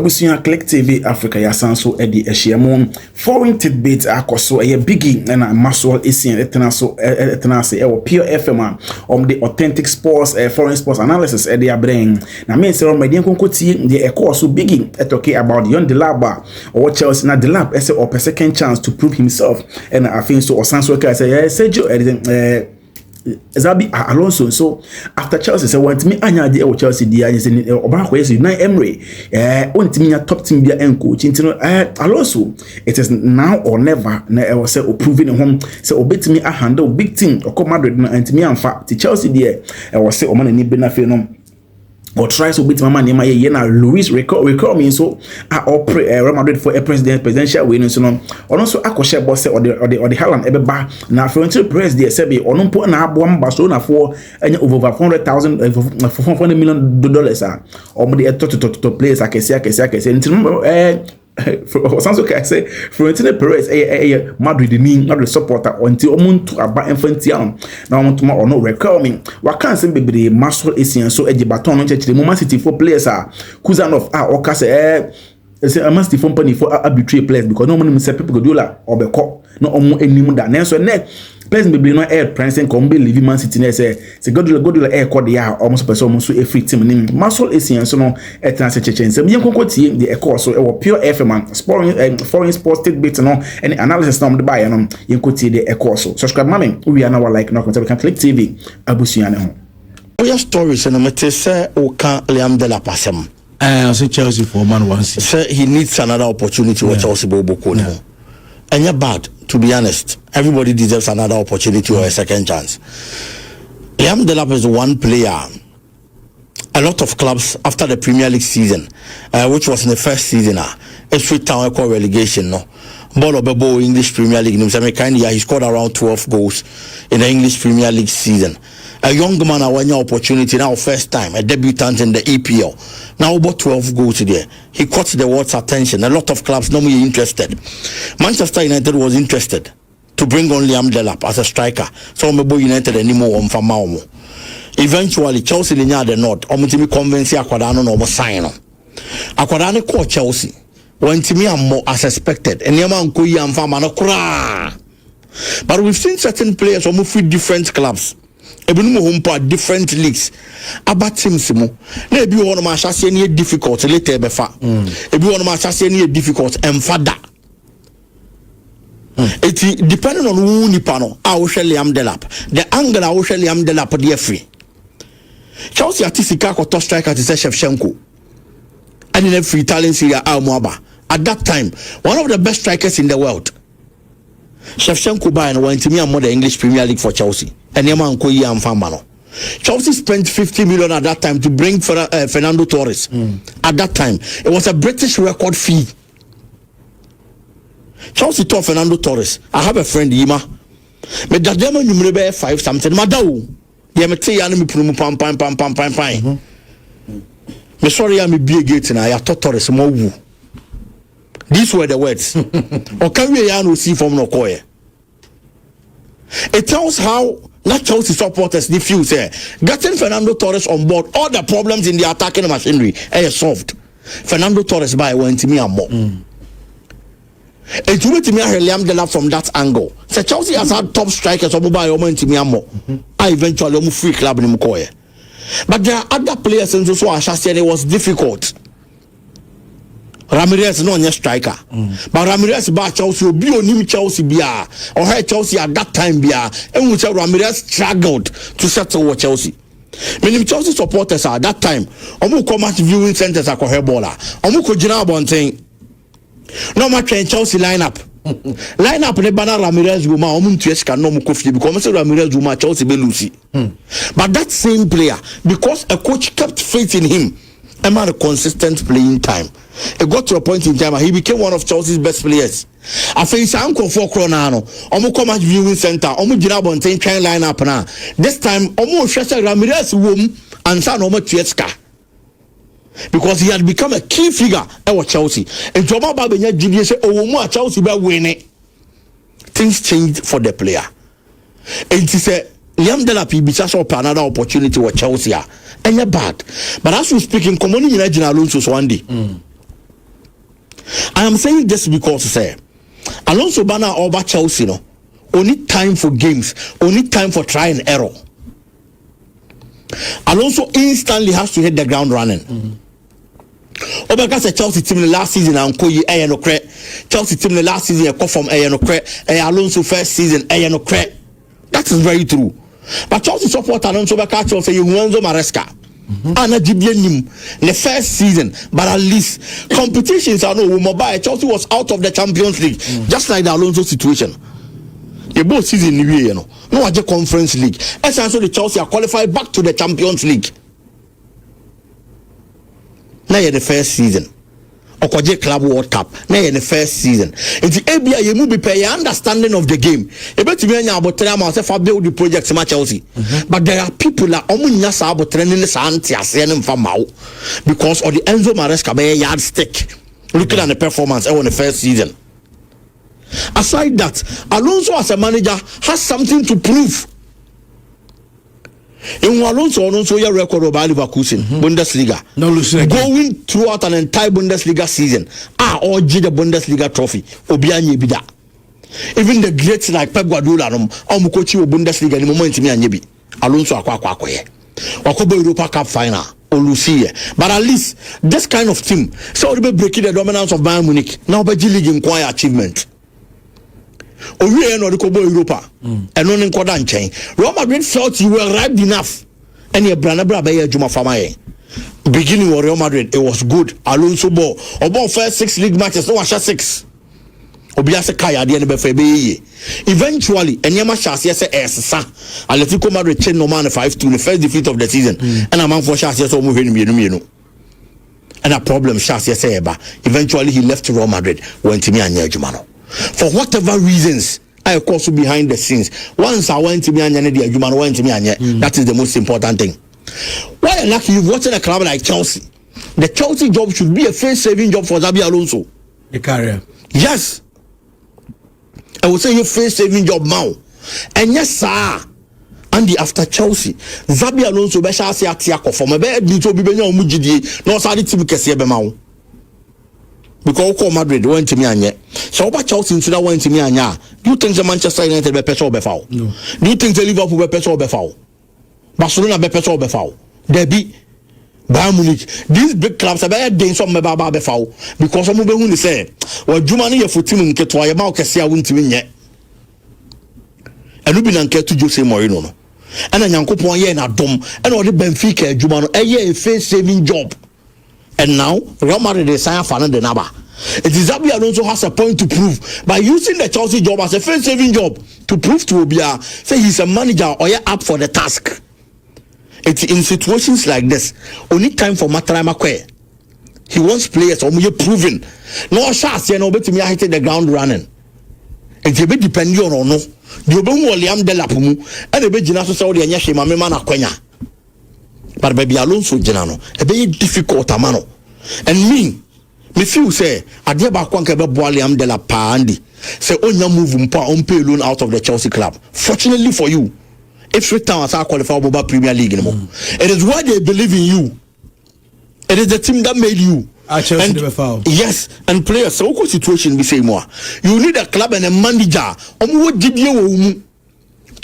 Abusuya Click TV Africa yasanso edi ehyiamon foreign tidbits akoso eye Biggy and Maxwell isian etenase e Pure FM the authentic sports foreign sports analysis edi abren na me say on media konkotie the ekoso Biggy talking about young Delaba or Chelsea na Delab ese or second chance to prove himself and I think so osanso ka say Sergio Zabi Alonso. So after Chelsea say want me anya de Chelsea dia say oba ko yes Unai Emery want me top team bia en coach intino Alonso it is now or never na e was say proving him say obetimi a handle big team or Madrid na antimi amfa ti Chelsea dia e was say o man ni be na fe no or tries to beat mama name ye na Luis recall me so Real Madrid for a presidential win so no also akoshe boss or the Haaland ebeba na Florentino Perez dey say be ono po na abo Barcelona for over 400,000 $400 million or the to players akese ntino Sanso ka say Florentino Perez Madrid supporter until omuntu aba infantiam na omuntu ma ono recall me waka say bebre Maxwell esian so ejibaton no chechire mo City for players Kuzanov oka say say a must company for arbitrary players because no money say people go do la obeko no omo enim da na so ne players bebre no air prince come be leave Man City na say go do air code ya almost person almost so every team nim Maxwell esian so no etan se chechen say yen konkotie the course so e Pure FM foreign sports tidbits no and analysis no the buy no yen kotie the course so subscribe mami we are now like no we can Click TV abusuya ne ho your stories and mete say o kan Liam Delap asem I say Chelsea for man once. Say he needs another opportunity with Chelsea Boboko. And you're bad, to be honest. Everybody deserves another opportunity or a second chance. Liam Delap is one player. A lot of clubs after the Premier League season, which was in the first season, a straight town equal relegation, no. Ball of Bebo English Premier League. He scored around 12 goals in the English Premier League season. A young man a one opportunity now, first time, a debutant in the EPL. Now about 12 goals there. He caught the world's attention. A lot of clubs normally interested. Manchester United was interested to bring on Liam Delap as a striker. So Mebo United anymore on Famao. Eventually, Chelsea linya the north. Omutimi convince Akwadano no sign. Akwadano called Chelsea. When to me I'm more as expected. And Yaman Kuyi and Famano Kra. But we've seen certain players who move with different clubs. Ebinumu humpa different leagues. About teams mo. Na ebi won ma chase any difficult later befa. Ebi won ma chase any difficult emfada. It depending on who nipa no a wo hwe Liam Delap. The angle a wo hwe Liam Delap dey free. Chelsea atisika ko top striker to say Shevchenko. And in every Italian Serie A Moaba. At that time, one of the best strikers in the world. Shevchenko by and went to me and more the English Premier League for Chelsea. And Yaman Koyi and Famano. Chelsea spent 50 million at that time to bring Fernando Torres. At that time, it was a British record fee. Chelsea told Fernando Torres, I have a friend, Yima. But that demon you may 5 something. Madao. Yamete Yanami Prum Pam. Me sorry I'm be gate na ya Torres mo wu. These were the words. O can we ya no see from no koye. It tells how not Chelsea supporters they feel say getting Fernando Torres on board, all the problems in the attacking machinery are solved. Fernando Torres by went to me and more. It went to me Liam Delap from that angle. So Chelsea has had top strikers or by went to me and more. I eventually free club in Mukoye. But there are other players in so I said it was difficult. Ramirez no a striker. But Ramirez by Chelsea be on him Chelsea bia or her Chelsea at that time bia and we say Ramirez struggled to settle with Chelsea. Many Chelsea supporters at that time omu come at viewing centers at Kohebola. Omu ko jina bonten. No match Chelsea lineup. Lineup ne bana Ramirez Guma omu ntueska no mu kofi because Ramirez Guma Chelsea be Lucy. But that same player, because a coach kept faith in him, and had a consistent playing time. It got to a point in time he became one of Chelsea's best players. I think it's uncle for Cronano. Omu come at viewing center. Omu jina bonten train lineup na. This time omu shesa Ramirez wom and san omu tueska. Because he had become a key figure at Chelsea. And Joma Babenya Junior said, oh, more Chelsea will win it. Things changed for the player. And he said, Liam Delap be just up another opportunity with Chelsea. And you're bad. But as we speak in Common United Alonso one day. I am saying this because say Alonso Bana over Chelsea no only time for games, only time for try and error. Alonso instantly has to hit the ground running. Obeka say Chelsea team last season and Koyi no cre. Chelsea team last season e come from no cre. Alonso first season no cre. That is very true. But Chelsea support Alonso Obeka Chelsea you Enzo Maresca. And the first season, but at least competitions are no mobile. Chelsea was out of the Champions League, just like the Alonso situation. The both season no other Conference League. Essentially, the Chelsea are qualified back to the Champions League. Now the first season. Okoje Club World Cup. Now in the first season. It's the ABA you move be understanding of the game. You bet me about tell say build the project in Chelsea. But there are people that omunya sa about training santi asene mfamao because of the Enzo Maresca be yardstick. Looking at the performance in the first season. Aside that, Alonso as a manager has something to prove. In Alonso your record of Leverkusen, Bundesliga. No losing going throughout an entire Bundesliga season. Or the Bundesliga trophy. Obianye bida. Even the greats like Pep Guardiola Omukochi Bundesliga in the moment me anyebi. Alonso akwa ye. Wakobo Europa Cup final. Olusiye. But at least this kind of team, so we be breaking the dominance of Bayern Munich. Now be league in quiet achievement. Owie no Kobo Europa and non in Kodan chain. Real Madrid felt you were ripe enough. And your Branabra Bay Juma Famaye. Beginning of Real Madrid, it was good. Alonso ball. About first 6 league matches, no washa 6. Obiase Kaya the end of eventually, and Yama Shas yes sa Atletico Madrid chain no man 5-2 the first defeat of the season. And a man for Shas yes moving. And a problem Shas yes eventually he left Real Madrid went to me and Jumano. For whatever reasons, I of course behind the scenes. Once I went to me and Juman went to me and that is the most important thing. Why lucky you've watched a club like Chelsea? The Chelsea job should be a face-saving job for Xabi Alonso. The career. Yes. I would say your face-saving job now. And yes, sir. And after Chelsea, Xabi Alonso be shall say atiako for my bed to be benya omujidi no sadi team kese be mawo. Because Real Madrid went to me and so about Chelsea into that went to me and do you think the Manchester United be petrol be foul? No. Do you think the Liverpool be petrol be foul? Barcelona be petrol be foul? There be Bayern Munich. These big clubs are better than some be foul because some people who say, well, Jumani for team nke to ayama okese awun team nye. Enu bi na nke to Jose Mourinho no. And Nyankopon ye na dom and all the Benfica Jumano a face saving job. And now, Real Madrid is signing for the Naba. It is Xabi Alonso has a point to prove by using the Chelsea job as a face-saving job to prove to Obia, say he's a manager or you're up for the task. It's in situations like this, only time for Matarama Kwe. He wants players or you're proven. No shots, you know, but me I hit the ground running. It's a bit depending on no. The Obemu Liam de la Pumu and the Bejinaso Saudi and Yashima Memana Kwenya. But baby Alonso Genano, a very difficult amano. And me feel say Adiaba Kwankebe Boaliam de la Pandi. Say Onya move on pay loan out of the Chelsea club. Fortunately for you, if Town has qualified for Premier League anymore. It is why they believe in you. It is the team that made you. And, yes, and players, so what situation we say more. You need a club and a manager to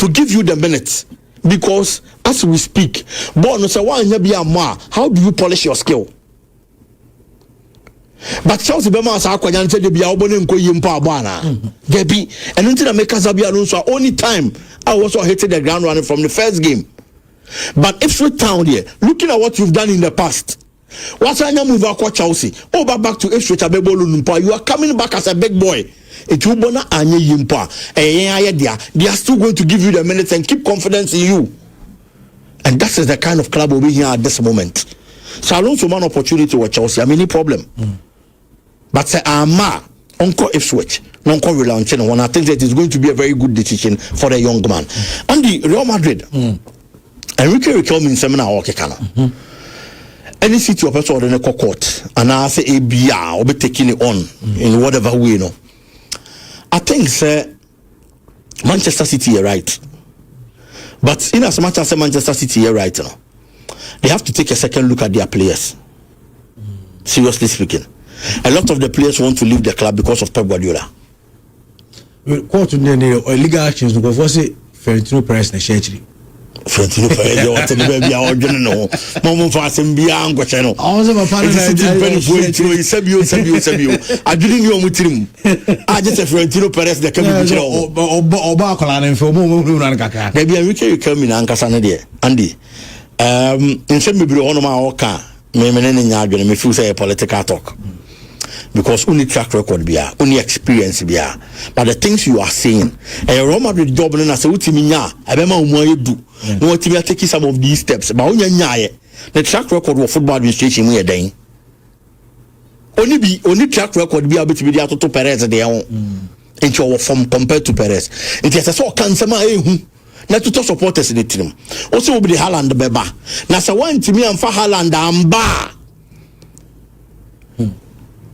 give you the minutes. Because as we speak, how do you polish your skill? But Chelsea Bema sa akwanya nte de bia obone nko yimpa abana. Debi and until make Xabi Alonso only time I also hated the ground running from the first game. But Ipswich Town here, looking at what you've done in the past, what's your move akwa Chelsea? Back to Ipswich Abebolo Numpa. You are coming back as a big boy. They are still going to give you the minutes and keep confidence in you. And that is the kind of club we'll be here at this moment. So Alonso man opportunity with Chelsea. I mean, no problem. But say Uncle Ipswich, Uncle relaunching one. I think that is going to be a very good decision for the young man. And the Real Madrid, Enrique Riquelme in seminar or Kekana. Any city of person in a court, and I say ABR or be taking it on in whatever way, you know. I think Manchester City are right. But in as much as Manchester City are right, you know, they have to take a second look at their players. Seriously speaking. A lot of the players want to leave the club because of Pep Guardiola. Court legal actions because what's it Florentino Perez na share. Florentino Perez you want to be our no. Mom for some be an question. I was my partner Sabio. I didn't know mutim. I just a Florentino Perez that can be Oba Kolan for Momo Kaka. Maybe I will come in Ankasana dear. Andy. In some be on my oka. Me feel say a political talk. Because only track record be only experience be but the things you are saying a Roma Madrid job na say utimi nya abema umo do no utimi take some of these steps but onya nya the track record of football administration mu yeden only track record be abetimi dia to Perez de ho into our form compared to Perez it is so can sama ehu na to supporters in the team also will be the Haaland beba na say one team amfa Haaland amba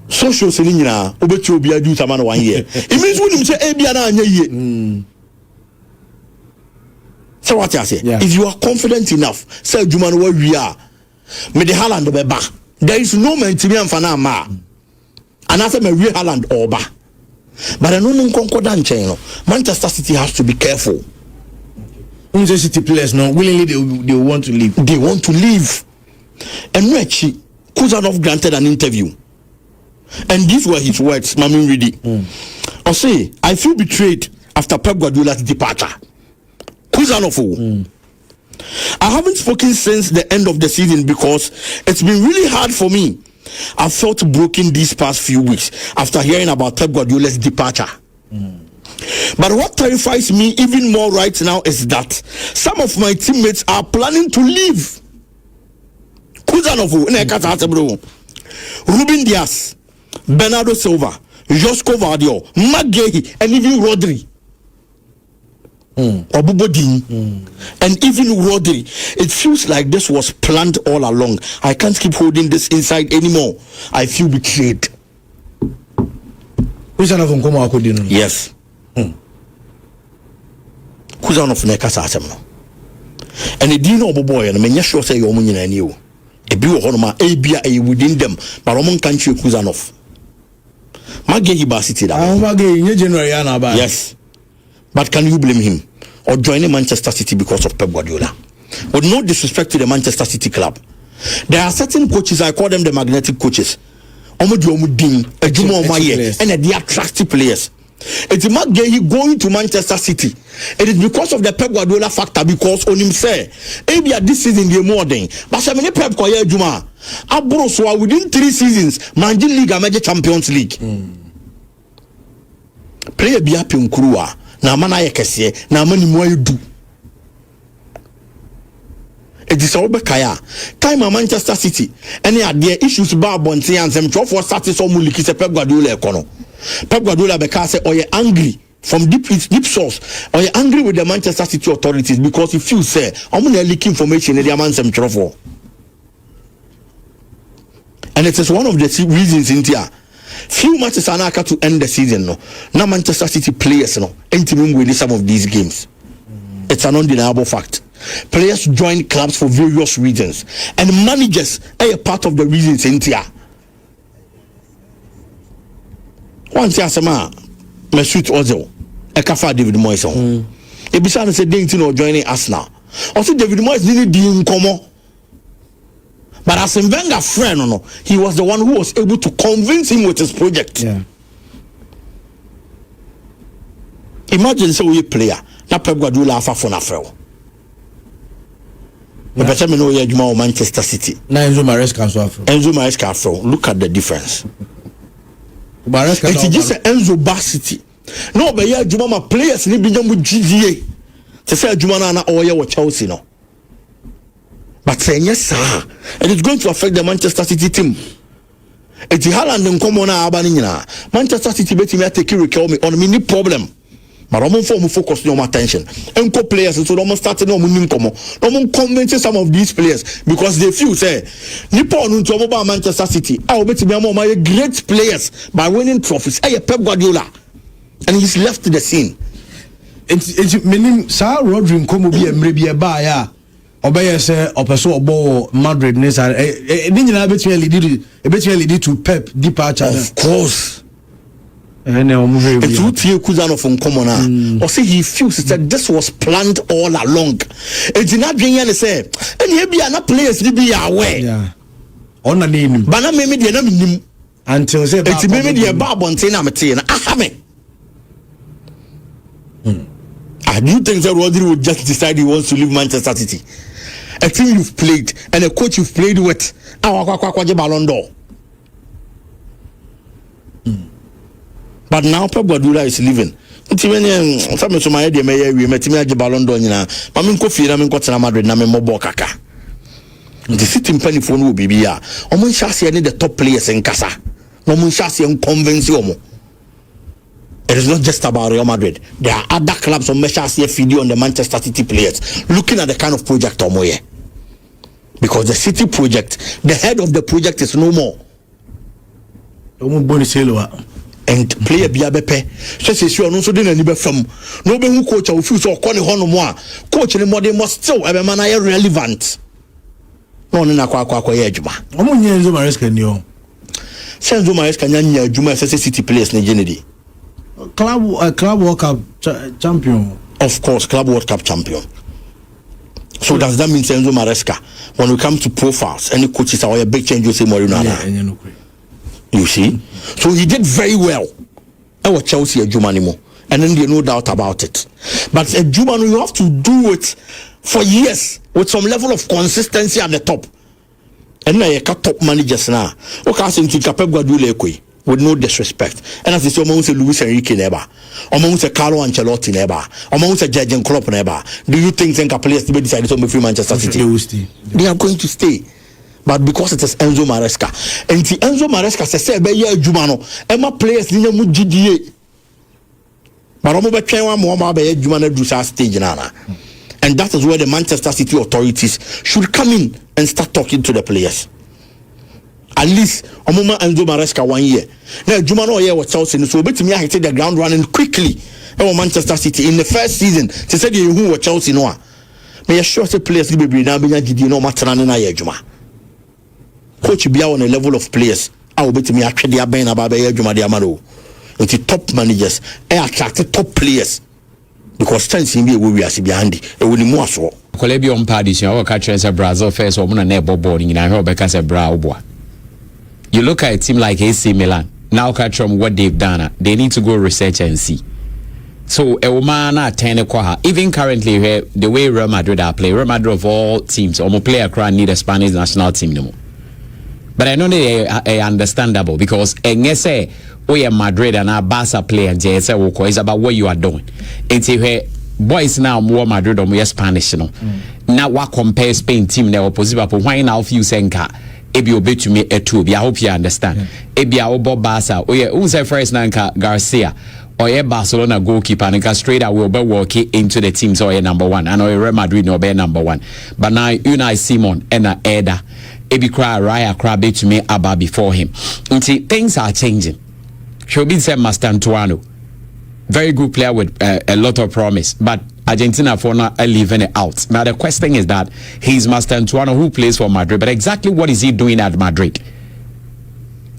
social selina obechi obi adu tamana 1 year it means when him say ebia na anya ye so what you say if you are confident enough say adwuma no we are me the Haaland be ba there is no man to me amfa na ma and I say me we Haaland oba but no nkonkoda nchen no Manchester City has to be careful. Manchester City players no willingly they want to leave and Rechi Kuzanov granted an interview. And these were his words, Mami Ridi. I say, I feel betrayed after Pep Guardiola's departure. Kuzanov. I haven't spoken since the end of the season because it's been really hard for me. I felt broken these past few weeks after hearing about Pep Guardiola's departure. But what terrifies me even more right now is that some of my teammates are planning to leave. Kuzanov, Ruben Diaz, Bernardo Silva, Josko Vardio, Maguire, and even Rodri. And even Rodri. It feels like this was planned all along. I can't keep holding this inside anymore. I feel betrayed. Yes. Kuzanov Nekasa Asemno. And it didn't know boy, and I mean, yes, sure say you're money and you. A bill honor a within them, but Roman country Kuzanov. Maguire City. Yes. But can you blame him or join Manchester City because of Pep Guardiola? With no disrespect to the Manchester City club, there are certain coaches, I call them the magnetic coaches. And they attractive players. It's Maguire going to Manchester City. It is because of the Pep Guardiola factor, because on him say, maybe at this season they're more than but so many Pep Guardiola Juma. Abroso within 3 seasons, Manji League and Major Champions League. Player be happy in Kurua. Na mana yekese, na mani mo do. It is all kaya. Time Manchester City. Any idea issues ba bonti and some 12 for starting so muliki se Pep Guardiola ekono. Pep Guardiola beka say or you angry from deep source or you angry with the Manchester City authorities because he feels say I'm only leak information in the man some 12. And it is one of the reasons in here. Few matches are not to end the season. No, now Manchester City players no ain't even winning some of these games. It's an undeniable fact. Players join clubs for various reasons, and managers are a part of the reasons in here. Once I say, Mesut Ozil, Ekafa David Moyes. Ebisa say they no joining Arsenal. Also David Moyes didn't do come. But as a Wenger friend, no, he was the one who was able to convince him with his project. Yeah. Imagine so we player. That Pep Guardiola afa for Nafel. The better me know you Juma Manchester City. Na Enzo Maresca Afro. Look at the difference. It's just Enzo City. No, but yeah, Juma players ni bi jamu GGA. To say Juma na oya wa Chelsea no. But saying yes, sir, and it's going to affect the Manchester City team. It's Haaland and come on Abanina. Manchester City bet me take me on mini problem. But I'm for focus on attention. And players so I'm starting on winning come. I'm convincing some of these players because they feel say Nippon to about Manchester City. I'll bet me my great players by winning trophies. Hey, Pep Guardiola. And he's left the scene. It's meaning Sir Rodri come be a maybe buyer. Obey say opeso obo Madrid nesa. Ni nyina betwe lead eventually lead to Pep departure. Of course. It's Ruti Kuzano from Common. Or say he feels that this was planned all along. It's not being any say, and here be an players to be aware. Yeah. On the name. But not maybe the name until say it's maybe the Bob on Tina Matina. I do think that Rodri would just decide he wants to leave Manchester City. A team you've played and a coach you've played with. Ballon d'Or. But now Pep Guardiola is leaving. Some of my idea may we met me at Ballon d'Or. Mamin Kofi, Namin Kotana Madrid, Namin Mobo Kaka. The sitting penny phone will be here. Omun Shasi any the top players in Casa. Omun Shasi and convince you. It is not just about Real Madrid. There are other clubs on Shasi video on the Manchester City players looking at the kind of project Omoye. Because the City project, the head of the project is no more. And player Biabepe. Says you are also doing any from no be who coach or fuse or corner hono coach any more they must still have a man relevant. No na kwa ejuma. Omo Enzo Maresca ni o. Enzo Maresca nya ejuma say City players ni genedi. Club World Cup champion. Of course, Club World Cup champion. So does that mean Enzo Maresca when we come to profiles any coaches are a big change you say Mourinho? You see? So he did very well. I was Chelsea a Jumanimo. And then there's no doubt about it. But a Jumano, you have to do it for years with some level of consistency at the top. And now you got top managers now. Okay, I think Pep Guardiola with no disrespect. And as you say, Luis Enrique never. Or say Carlo Ancelotti never. Or say Jurgen Klopp never. Do you think players to be decided to move Manchester City? They are going to stay. But because it is Enzo Maresca, and the Enzo Maresca says, "Be ye Jumano, Emma players ni mu GDA." But omo be twen wa mo be ye Jumano do sa stage nana, and that is where the Manchester City authorities should come in and start talking to the players. At least omo ma Enzo Maresca 1 year. Now Jumano here was Chelsea, so betimi hit the ground running quickly. And Manchester City in the first season, they said you who were Chelsea no. Me sure say players be be na be GDA no matter na ye Juma. Coach be on a level of players. I will bet me actually a ben about Juma Diamaro. It's top managers. I attract top players because chance in we are behind it. It will be more so. Colebio on Paddy, our catcher as a Brazil first or Muna Nebo boarding in a because a brow boy. You look at a team like AC Milan. Now catch from what they've done. They need to go research and see. So a woman at 10 even currently the way Real Madrid are playing, Real Madrid of all teams, almost player crowd need a Spanish national team no more. But I know they are understandable because say we are Madrid and our Barca player and say it's about what you are doing. It's where boys now more Madrid or more Spanish no. Now what compare Spain team now opposite but why now few senka ebi obe to me a two. I hope you understand. Ebi a obo Barca oh yeah who say first nanka Garcia or yeah Barcelona goalkeeper and straight away will walk into the team so number one and or Real Madrid no be number one. But now Unai Simon and Eda Ebi cry Raya cry to me about before him. Until things are changing. She'll be said Mastantuano. Very good player with a lot of promise. But Argentina for now are leaving it out. Now the question is that he's Mastantuano who plays for Madrid. But exactly what is he doing at Madrid?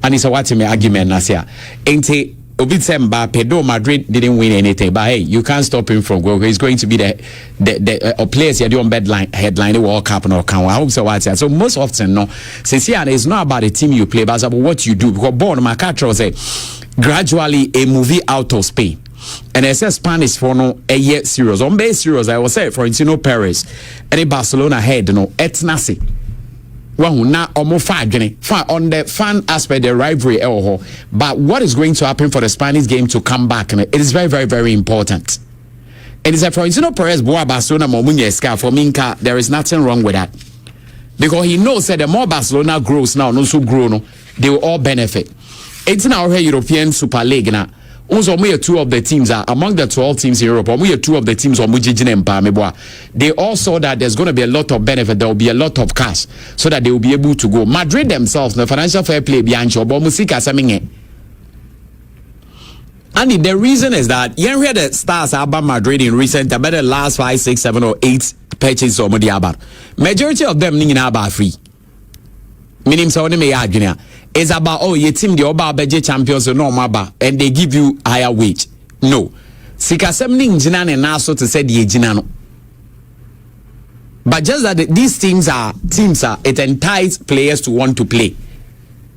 And it's a what me argument Nasia. Ain't he Mbappe, though Madrid didn't win anything, but hey, you can't stop him from going. He's going to be the players here doing headline the World Cup and all. I hope so. So most often, no, sincerely, it's not about the team you play, but it's about what you do. Because born my catcher say gradually a movie out of Spain. And I said Spanish for no a year serious. On base serious, I was say Florentino Perez, any Barcelona head, no, it's nasi. One now almost far on the fan aspect, the rivalry, but what is going to happen for the Spanish game to come back? It is very, very, very important. It is a Florentino Perez Boa Barcelona Momunyeska for Minka. There is nothing wrong with that because he knows that the more Barcelona grows now, no so grow, no, they will all benefit. It's now our European Super League now. Also, we are two of the teams are among the 12 teams in Europe. We are two of the teams on they all saw that there's going to be a lot of benefit. There will be a lot of cash so that they will be able to go. Madrid themselves, the financial fair play behind you, but and the reason is that you hear the stars about Madrid in recent about the last 5, 6, 7, or 8 purchases majority of them are free. Meaning so they may argue is about, oh, your team, the Oba Beje champions, no maba, and they give you higher wage. No. Sika semning jinan and also to say the jinano. But just that these teams it entices players to want to play.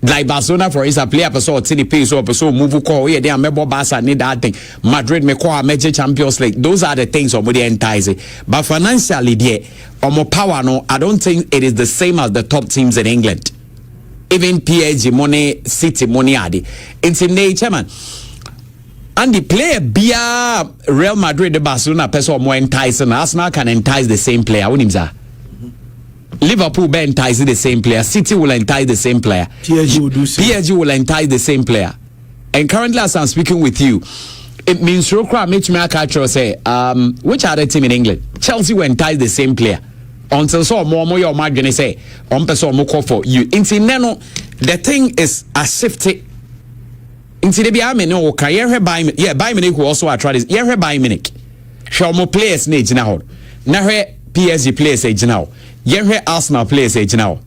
Like Barcelona, for instance, player person the pay so person move call here. They are member Barca need that thing. Madrid me call major Champions League. Those are the things somebody entice. But financially, there, more power. No, I don't think it is the same as the top teams in England. Even PSG money, City money, adi. It's in nature, man. And the player Bia Real Madrid, the Barcelona person more enticing. Arsenal can entice the same player. What is Liverpool will entice the same player. City will entice the same player. PSG will do same. PSG will entice the same player. And currently, as I'm speaking with you, it means Rokra makes me a catcher say, which other team in England? Chelsea will entice the same player. Until so more your margin say, on person more call for you. Into Neno, the thing is a shifty. Into the Biamen, no, can by Munich who also are trying this. Yeah, by Munich. Show more players need now. Now, PSG players age now. Yenhe Arsenal players age now.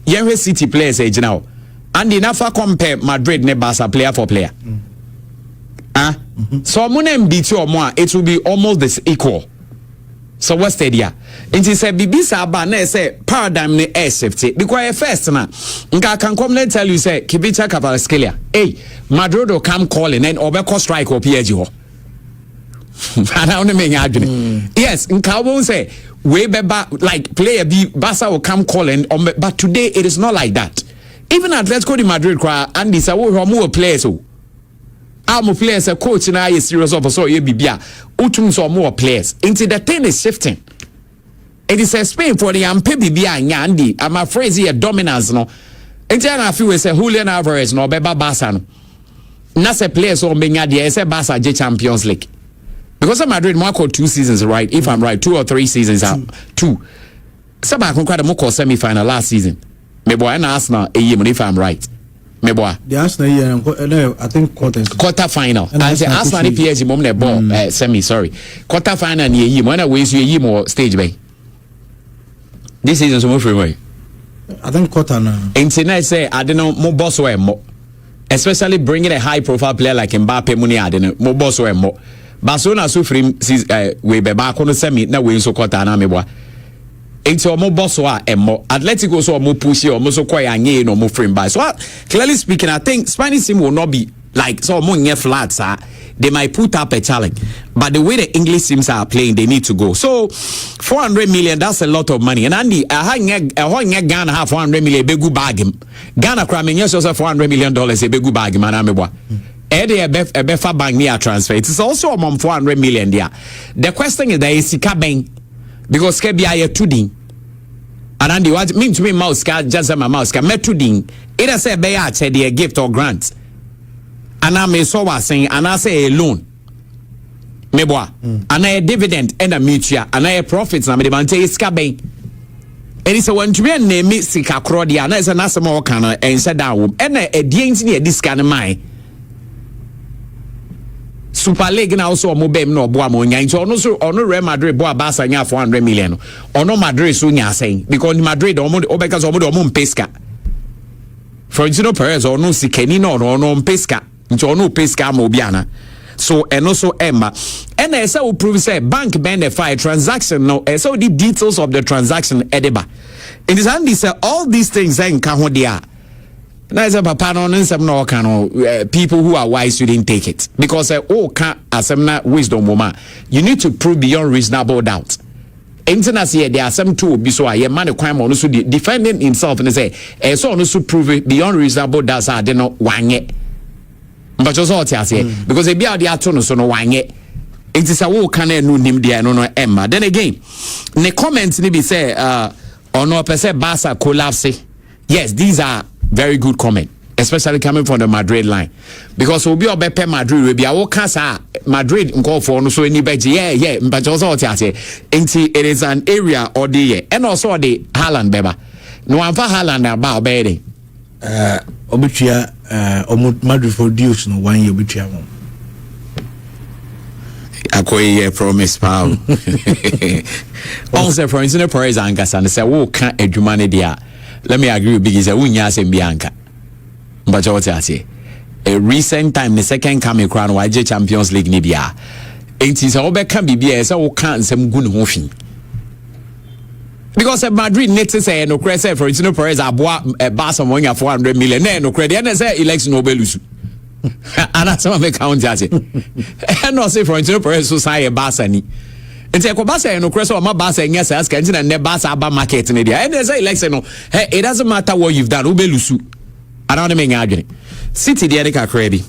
Yenhe City players age now. And enough compare Madrid ne Barca player for player. So I'm beat you or more, it will be almost this equal. So what's the idea? And he said, Bibisa Bane say paradigm ne air safety. Because first na nka can come and tell you say Kibicha Kavalaskelia. Hey, Madrid will come calling and Obeko strike or PSG ho. And I only make argument. Yes, nka won't say way better like player B Barca will come calling but today it is not like that. Even Atletico de Madrid cry and this more players so I'm players a coach and I is serious of so you bibia utum so more players into the thing is shifting. It is a Spain for the ampe bibia nyandi I'm afraid here dominance no into I feel say Julian Alvarez no beba Barca no na say players so benya dey say Barca J Champions League. Because of Madrid, more 2 seasons, right? If I'm right, 2 or 3 seasons out. 2. Sabah conquered more semi-final last season. Maybe and Arsenal a year, if I'm right. Maybe the Arsenal, I think quarter final. And I say Arsenal and PSG moment ball semi. Sorry, quarter final and year. When I waste a year more stage by. This season so much free way. I think quarter now. And tonight say I don't know more boss or more. Especially bringing a high-profile player like Mbappe, money I don't know more boss or more. Barcelona so free we be back on semi na we so quarter na meboa enti omo boss wa emo Atletico so omo push omo so kwaya anye no omo frame by so clearly speaking I think Spanish team will not be like so omo nye flat they might put up a challenge but the way the English teams are playing they need to go so 400 million that's a lot of money and Andy Ghana have 400 million begu bag him Ghana crime yes also 400 million dollars a begu bag man ameboa Ebefa bank near transfer. It is also among 400 million there. The question is there is Sikabeng because Kebia are tuding. And Andy what mean to me mouse card just my mouse can metuding. It is a beya said a gift or grant. And I may so was saying and I say a loan. Meboa. And a dividend and a mutual and a profits na me demand is Kabeng. And it's a one to me name me Sika Crodia and as an asamo kana and said down and a dienty near this kind of mine. Super League now so mo bem no boa mo nya nti ono Real Madrid boa Barca nya 400 million ono Madrid so nya saying because Madrid omo obeka so omo mpesca Florentino Perez ono sikeni no ono mpesca nti ono pesca mo biana so and also Emma and I say we prove say bank benefit transaction no so the details of the transaction edeba in this handy say all these things ain't can ho dia. Now, papa no some no kind people who are wise shouldn't take it because can as wisdom woman. You need to prove beyond reasonable doubt. International there are some two be so a man crime on also defending himself and say so also prove it beyond reasonable doubt I don't know wanye. But just all say because they be out there to no so no wanye. It is a can no nim there no Emma. Then again, the comments ni be say or no per se Barca collapse. Yes, these are very good comment, especially coming from the Madrid line, because we'll be bepe Madrid will be our cancer Madrid call for no so any beji but also it is an area or the and also the Haaland beba no one for Haaland about bedding obitua Madrid for deals no 1 year obitua mo akoye promise power also for instance Perez and Gasan say wo can adwuma ne dia. Let me agree with Biggy. Say, "Unya sembianka." But what I say, a recent time the second coming crown YJ Champions League ni bia. It is all can be bia so can some good hofin. Because Madrid needs to say no credit for Florentino Perez aboa Barca money 400 million no credit and say election no belusu. And that's what me count as it. And no say Florentino Perez so say Barca ni. Nti ekobasa no credit so ma Barca nyasa as kan na ne Barca aba market ni dia. And say election no, hey, it doesn't matter what you've done, obelusu. I don't mean adwene. City dia de kakra bi.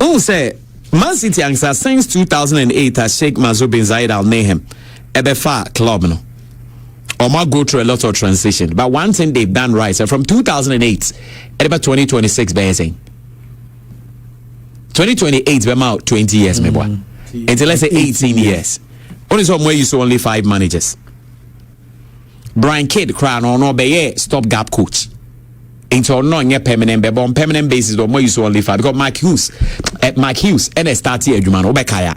Oh say Man City ansa since 2008 has Sheikh Mansour bin Zayed Al Nahyan ebefa club no. Oma go through a lot of transition, but one thing they've done right. So from 2008, about 2026, by saying 2028, we're out 20 years, my boy. Until let's say 18 years. Only some way you saw only 5 managers. Brian Kidd crown or no be stopgap coach. Into no permanent, but on permanent basis, the more you saw only 5 because Mark Hughes, and a starty Edman Obekaya,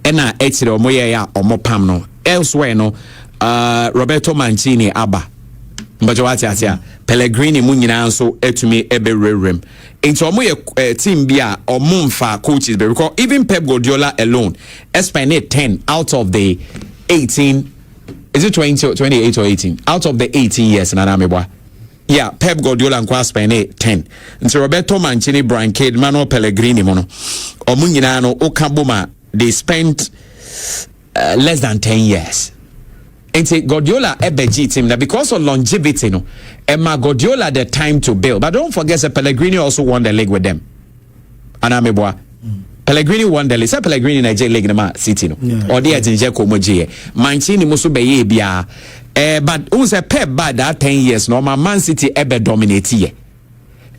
and I ate or more or pam no elsewhere no. Roberto Mancini Abba but what I say Pellegrini Munina so etumi eberem into omo team bia omumfa coaches because even Pep Guardiola alone spent 10 out of the 18 is it 20 28 or 18 out of the 18 years na meboa yeah Pep Guardiola and spend 10 into Roberto Mancini Brian Kidd Manuel Pellegrini mono omunyina no okaboma they spent less than 10 years. And say Guardiola ebeji team now because of longevity no Emma Guardiola the time to build, but don't forget that Pellegrini also won the league with them. Anameboa Pellegrini won the league. Say Pellegrini Nigeria league na City no or the Argentina komoje Mancini muso beye bia but who say Pep by that 10 years no Man City ebe dominate here.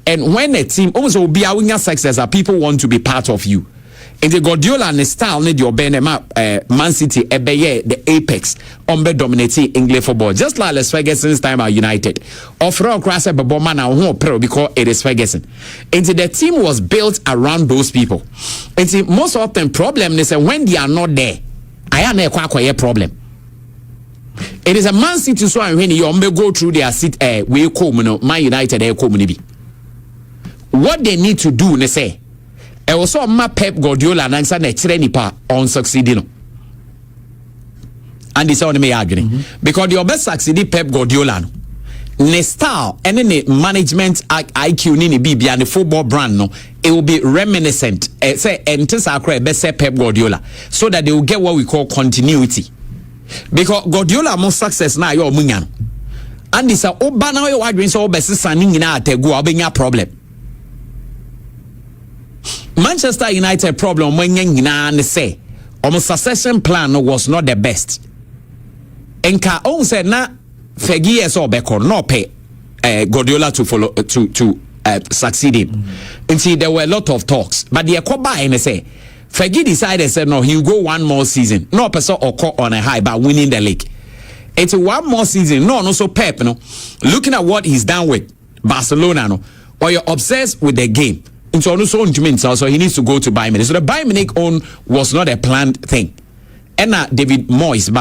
And when a team also be a winner success that people want to be part of you. In the Guardiola and the style need your Man City ebeye the apex ombe dominating English football just like Les Ferguson's time at United. Offer cross a man now pro because it is Ferguson. And the team was built around those people. And most often problem is when they are not there, I am a problem. It is a Man City so when you go through their seat we come Man United be. What they need to do they say I also ma Pep Guardiola and answer na chere nipa on succeeding. And this on me arguing because the best succeed Pep Guardiola no. Ne style and the management IQ ni BB and the football brand no it will be reminiscent say entes akra best Pep Guardiola so that they will get what we call continuity. Because Guardiola most success na yo munya no. And this oba na yo wadwen so best sani nyina ategu obenya problem. Manchester United problem when you say almost succession plan was not the best. Enka on said na Fergie years or Beko no pay Guardiola to follow to succeed him. And see there were a lot of talks, but the Ekoba and say Fergie decided said no he'll go one more season. No person or caught on a high by winning the league. It's one more season. No so Pep no looking at what he's done with Barcelona no or you're obsessed with the game. So he needs to go to Bayern Munich. So the Bayern Munich own was not a planned thing. And David Moyes,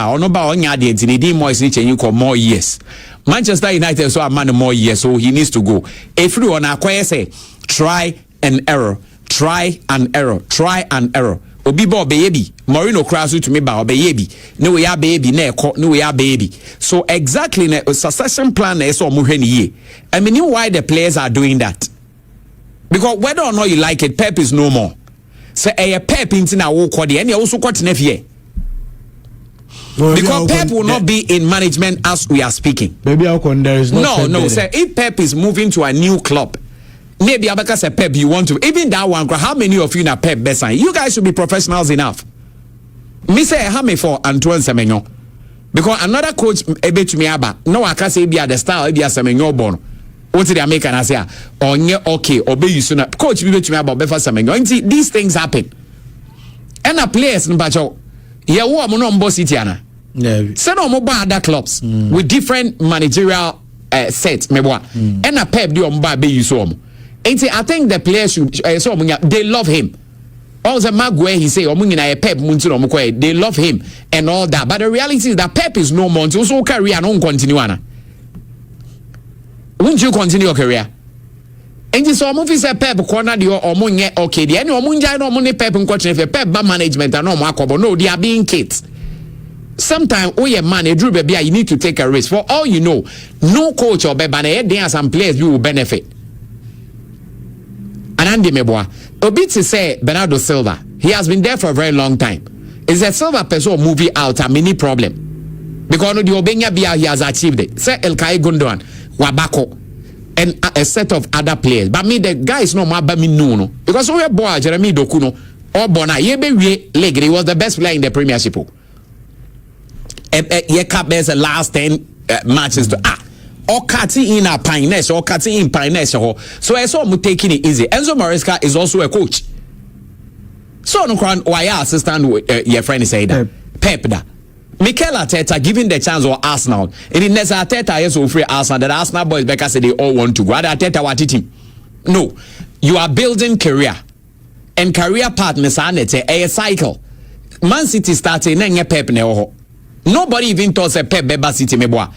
more years. Manchester United so a man more years, so he needs to go. If you want to say try and error. Obibo baby, Morino Krasu to me ba baby. No we are baby, no we are baby. So exactly a succession plan is so muheni. I mean why the players are doing that. Because whether or not you like it, Pep is no more. So a Pep into na wo kwadi and also kwat nefie. Because Pep will not be in management as we are speaking. Maybe there is no. Sir, if Pep is moving to a new club, maybe Abaka say Pep you want to even that one. How many of you na Pep best? You guys should be professionals enough. Me say how many for Antoine Semenyo? Because another coach ebe to me aba no I can say be at the style be a Semenyo born. What did they make an answer? Okay, obey you soon. Coach, we to me about Befa Semenyo. These things happen. And a players in Bajo, yeah, what I'm on boss Citiana. Send on mobile other clubs with different managerial sets. And a Pep do on Baby you saw. I think the players should they love him. All the Maguire he say, Pep they love him and all that. But the reality is that Pep is no more. So career and on continue. Won't you continue your career? Enji so omo fi say Pep corner the omo nye okay the any omo njai no omo ne Pep nkoche fe Pep ba management and omo akobo no they are being kids. Sometimes oh yeah man, Drew baby, you need to take a risk. For all you know, no coach or beba na there are some players you will benefit. Anandi Meboa, Obi to say Bernardo Silva, he has been there for a very long time. Is a Silva person movie out a mini problem? Because no the Obenya Bia he has achieved it. Say El Kai Gundogan, Wabako, and a set of other players. But me the guy is no more but me no. Because we boy Jeremy Dokuno or Bona Yebe Legre was the best player in the Premiership. Ye cap there's the last 10 matches to or cutting in a pioneers or cutting in pioneers so I saw him taking it easy. Enzo Maresca is also a coach. So no crown why assistant your friend say that Pep da Mikel Arteta given the chance or Arsenal and in next Arteta is so free Arsenal that Arsenal boys because say they all want to go Arteta what team. No, you are building career and career partners are a cycle. Man City starting and Pep ne. Nobody even thought that Pep Beba City meboa.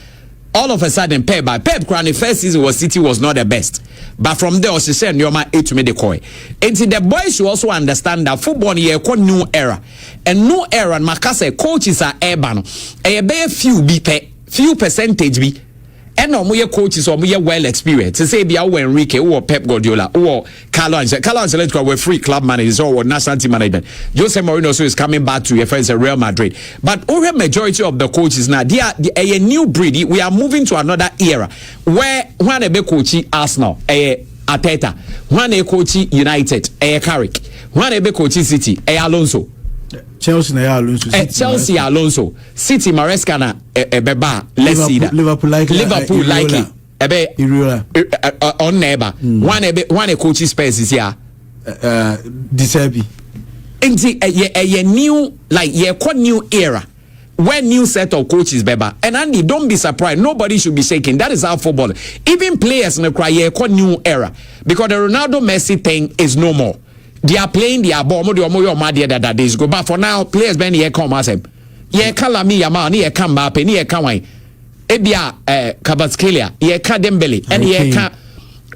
All of a sudden, Pep Crown, the first season was City was not the best. But from there, she said, Nyoma 8 to me the coy. And the boys should also understand that football is a new era. And new era, and Makase coaches are urban. A few percentage be. And no more coaches or more well experienced. To say be our Enrique or Pep Guardiola or Carlo Ancelotti were free club managers or national team management. Jose Mourinho also is coming back to your friends at Real Madrid. But over majority of the coaches now, they are a new breed. We are moving to another era where one a be coaching Arsenal, Arteta, one a coaching United, Carrick, one a be coaching City, Alonso. Chelsea na Alonso. Chelsea Alonso. City Maresca na Beba. Let's see that. Liverpool likely. Ebe on neighbor. One a coaching space is here. Disabi. Inti a new like new era. When new set of coaches Beba. And Andy, don't be surprised. Nobody should be shaking. That is how football. Even players in the new era because the Ronaldo Messi thing is no more. They are playing their ball. That days go. But for now, players ben here come as him. Ye kalami yama ni ye kamba pe ni ye kawai. Ebia Kabatskelia ye ka Dembele and ye ka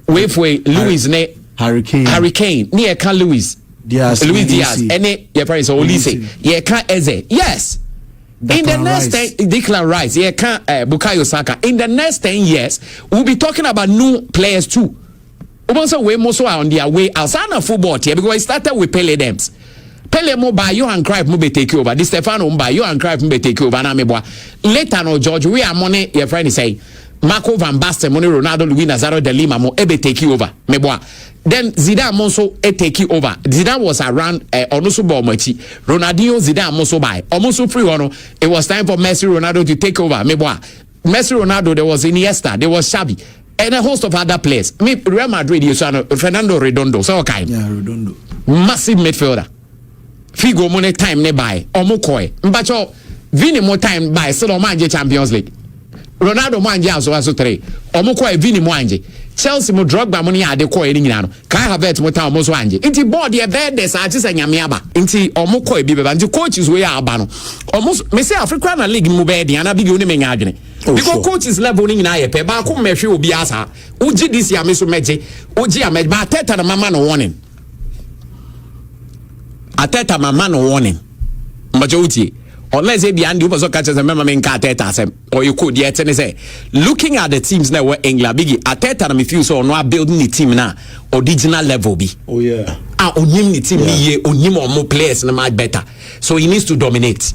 Wayfway Luis ne Hurricane ni ye ka Luis Diaz and ye price Olise ye ka Eze. Yes. In the next 10 Declan Rice ye ka Bukayo Saka. In the next 10 years we'll be talking about new players too. Also, we most are on their way outside of football here because it started with Pele Dems. Pele mo by Johan Cruyff mo be take over. Di Stefano mo by Johan Cruyff mo be take over. Na me boa. Later no George we are money your friend is say Marco van Basten, money Ronaldo, Luis Nazario de Lima mo ebe take over. Me boa. Then Zidane also take over. Zidane was around onusu ball machi. Ronaldinho Zidane also by. Almost free one. It was time for Messi Ronaldo to take over. Me boa. Messi Ronaldo there was Iniesta, there was Xavi. And a host of other players. Me Real Madrid, you saw Fernando Redondo. So okay. Yeah, Redondo. Massive midfielder. Figo money time ne buy. Omukoi. Mbacho Vini more time buy. Still Manje Champions League. Ronaldo Manje also 3. Omukoi Vini Manje. Chelsea mo Drogba money ade ko eri nyina no. Kai Havertz mo time mo so anje. Inti board ye be des a chise nyame aba. Inti omukoi bi beba. Inti coaches we aba no. Almost me say African League mo be dia na bigi oni menya adwene. Because coaches level ni nyina ye pe ba ko mehwe obi asa. Uji this ya me so meje. Uji ya me ba Arteta na mama no warning. Arteta mama no warning. Mbajo uti. Unless they be and you also catch as a member main Arteta or you could yet and say looking at the teams now where England Biggy Arteta and if you so no building the team now original level be. Oh yeah. Onim the team ye onim or more players na much better. So he needs to dominate.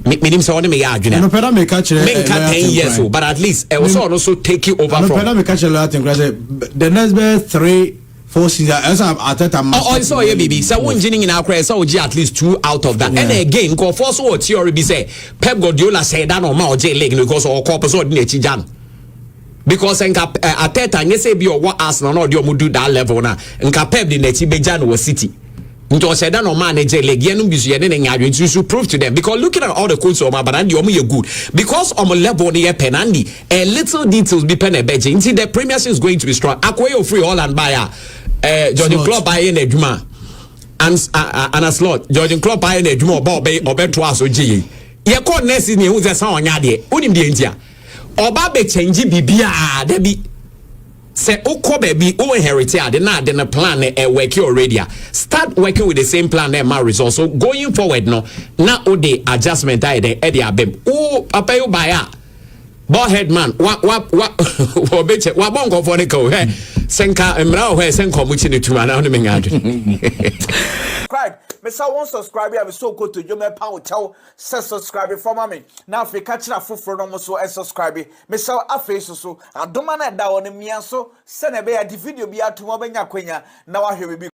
Me him say on me ya adwene. No peda me catch 10 years old, but at least I also take you over from. No peda me catch the next best 3-4 seasons as Arteta. Oh, so yeah, baby. So one engineering in our career, so at least 2 out of that. Yeah. And again, go for so theory be say Pep Guardiola said that no more J League because all corpus or didn't jam. Because Arteta and you say be what Arsenal no do do that level now. And Pep the next Bejan was City. Into said that no manager League yenu be you should prove to them because looking at all the coaches of my but you good because on a level near penandi a little details be pen a budget. Into the Premiership is going to be strong. Akwe free all and buy Jordan Klopp buy in a juma and a slot Jordan Klopp buy in a juma about or bet twice or G. Ye call next in who's a sound yadi unim the India or babe change bibia debi say ukọ baby o inherit ade na ade na plan e work already. Start working with the same plan and my results. So going forward no na o the adjustment I de e de abem. O papa you buy a ball head man wa beche wa bongo for the ko he senka emra o he senko mu chi ne tuma na no me ngade. Subscribe. Me say one subscribe I be so go to you me pound tell say subscribe for me. Now if you catch na foforo no so and subscribe. Me say aface so adoma na da won me so say na be ya di video bi atuma benya kwenya na wa hwe